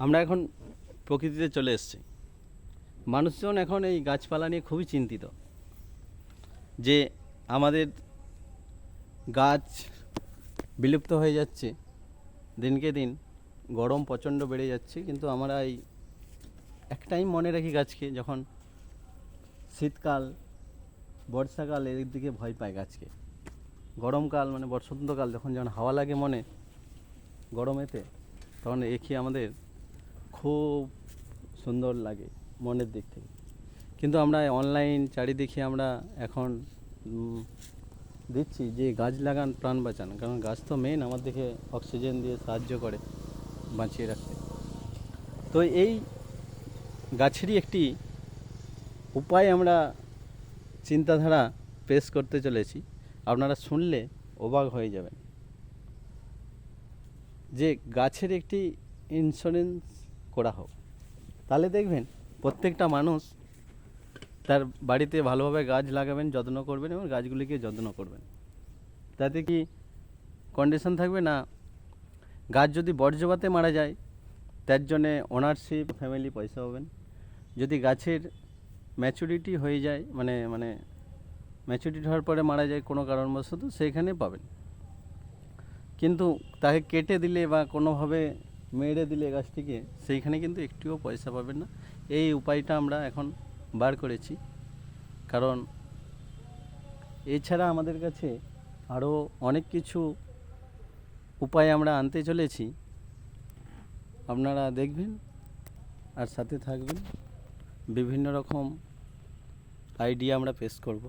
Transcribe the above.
আমরা এখন প্রকৃতিতে চলে এসেছি। মানুষজন এখন এই গাছপালা নিয়ে খুবই চিন্তিত যে আমাদের গাছ বিলুপ্ত হয়ে যাচ্ছে, দিনকে দিন গরম প্রচণ্ড বেড়ে যাচ্ছে। কিন্তু আমরা এই একটাই মনে রাখি গাছকে, যখন শীতকাল বর্ষাকাল এর দিকে ভয় পায় গাছকে, গরমকাল মানে বসন্তকাল যখন হাওয়া লাগে মনে গরমেতে, তখন একে আমাদের খুব সুন্দর লাগে মনের দিক থেকে। কিন্তু আমরা অনলাইন চারিদিকে আমরা এখন দিচ্ছি যে গাছ লাগান প্রাণ বাঁচান, কারণ গাছ তো মেন আমাদেরকে অক্সিজেন দিয়ে সাহায্য করে বাঁচিয়ে রাখতে। তো এই গাছেরই একটি উপায় আমরা চিন্তাধারা পেশ করতে চলেছি, আপনারা শুনলে অবাক হয়ে যাবেন। যে গাছের একটি ইন্স্যুরেন্স করা হোক, তাহলে দেখবেন প্রত্যেকটা মানুষ তার বাড়িতে ভালোভাবে গাছ লাগাবেন, যত্ন করবেন এবং গাছগুলিকে যত্ন করবেন। তাতে কি কন্ডিশন থাকবে না, গাছ যদি বর্জ্যপাতে মারা যায় তার জন্যে ওনারশিপ ফ্যামিলি পয়সা পাবেন। যদি গাছের ম্যাচুরিটি হয়ে যায় মানে মানে ম্যাচুরিটি হওয়ার পরে মারা যায় কোনো কারণবশত, সেইখানে পাবেন। কিন্তু তাকে কেটে দিলে বা কোনোভাবে মেরে দিলে গাছটিকে, সেইখানে কিন্তু একটুও পয়সা পাবেন না। এই উপায়টা আমরা এখন বার করেছি, কারণ এছাড়া আমাদের কাছে আরও অনেক কিছু উপায় আমরা আনতে চলেছি। আপনারা দেখবেন আর সাথে থাকবেন। বিভিন্ন রকম আইডিয়া আমরা পেশ করব।